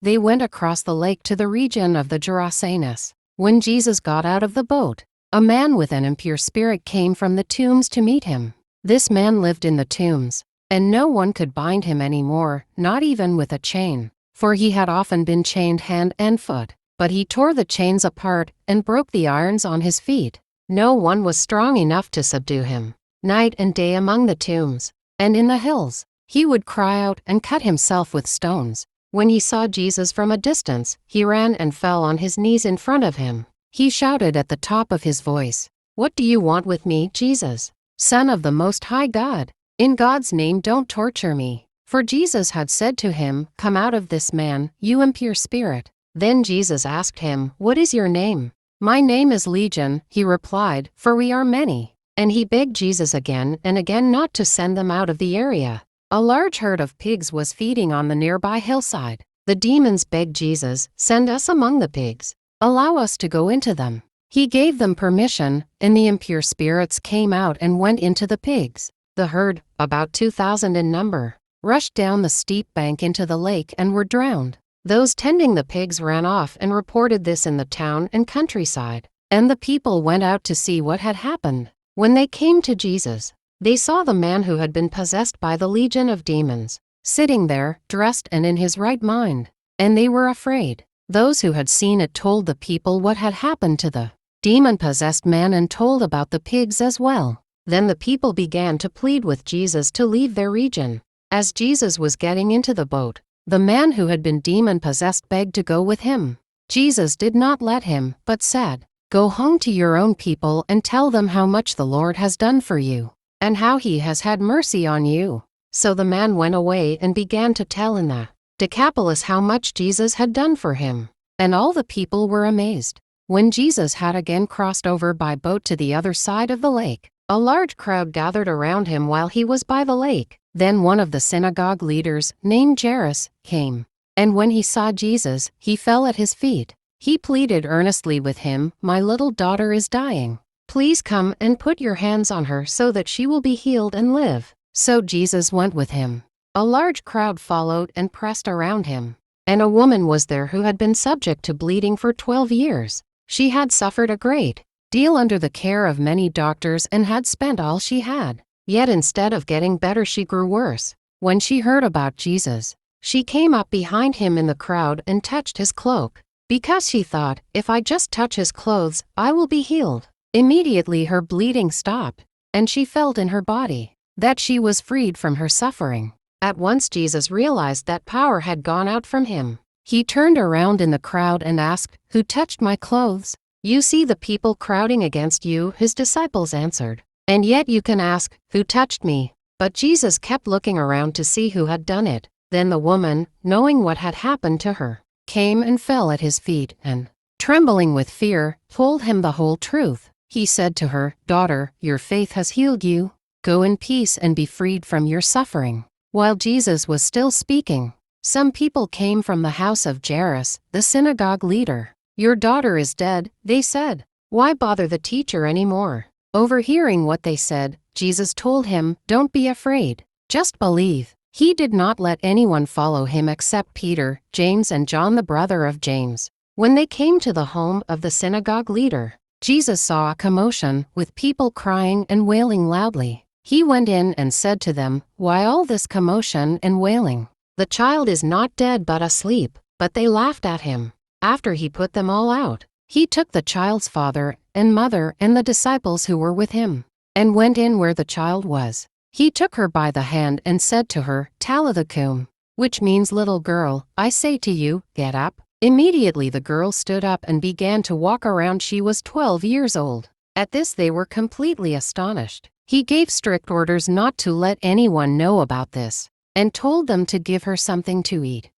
They went across the lake to the region of the Gerasenes. When Jesus got out of the boat, a man with an impure spirit came from the tombs to meet him. This man lived in the tombs, and no one could bind him anymore, not even with a chain, for he had often been chained hand and foot. But he tore the chains apart and broke the irons on his feet. No one was strong enough to subdue him. Night and day among the tombs and in the hills, he would cry out and cut himself with stones. When he saw Jesus from a distance, he ran and fell on his knees in front of him. He shouted at the top of his voice, "What do you want with me, Jesus, Son of the Most High God? In God's name, don't torture me." For Jesus had said to him, "Come out of this man, you impure spirit." Then Jesus asked him, "What is your name?" "My name is Legion," he replied, "for we are many." And he begged Jesus again and again not to send them out of the area. A large herd of pigs was feeding on the nearby hillside. The demons begged Jesus, "Send us among the pigs. Allow us to go into them." He gave them permission, and the impure spirits came out and went into the pigs. The herd, about 2,000 in number, rushed down the steep bank into the lake and were drowned. Those tending the pigs ran off and reported this in the town and countryside, and the people went out to see what had happened. When they came to Jesus, they saw the man who had been possessed by the legion of demons, sitting there, dressed and in his right mind, and they were afraid. Those who had seen it told the people what had happened to the demon-possessed man and told about the pigs as well. Then the people began to plead with Jesus to leave their region. As Jesus was getting into the boat, the man who had been demon-possessed begged to go with him. Jesus did not let him, but said, "Go home to your own people and tell them how much the Lord has done for you, and how he has had mercy on you." So the man went away and began to tell in the Decapolis how much Jesus had done for him, and all the people were amazed. When Jesus had again crossed over by boat to the other side of the lake, a large crowd gathered around him while he was by the lake. Then one of the synagogue leaders, named Jairus, came, and when he saw Jesus, he fell at his feet. He pleaded earnestly with him, "My little daughter is dying. Please come and put your hands on her so that she will be healed and live." So Jesus went with him. A large crowd followed and pressed around him, and a woman was there who had been subject to bleeding for 12 years. She had suffered a great deal under the care of many doctors and had spent all she had. Yet instead of getting better, she grew worse. When she heard about Jesus, she came up behind him in the crowd and touched his cloak, because she thought, "If I just touch his clothes, I will be healed." Immediately her bleeding stopped, and she felt in her body that she was freed from her suffering. At once Jesus realized that power had gone out from him. He turned around in the crowd and asked, "Who touched my clothes?" "You see the people crowding against you," his disciples answered. "And yet you can ask, 'Who touched me?'" But Jesus kept looking around to see who had done it. Then the woman, knowing what had happened to her, came and fell at his feet and, trembling with fear, told him the whole truth. He said to her, "Daughter, your faith has healed you. Go in peace and be freed from your suffering." While Jesus was still speaking, some people came from the house of Jairus, the synagogue leader. "Your daughter is dead," they said. "Why bother the teacher anymore?" Overhearing what they said, Jesus told him, "Don't be afraid. Just believe." He did not let anyone follow him except Peter, James, and John, the brother of James. When they came to the home of the synagogue leader, Jesus saw a commotion, with people crying and wailing loudly. He went in and said to them, "Why all this commotion and wailing? The child is not dead but asleep." But they laughed at him. After he put them all out, he took the child's father and mother and the disciples who were with him, and went in where the child was. He took her by the hand and said to her, "Talitha cum," which means, "Little girl, I say to you, get up." Immediately the girl stood up and began to walk around. She was 12 years old. At this they were completely astonished. He gave strict orders not to let anyone know about this, and told them to give her something to eat.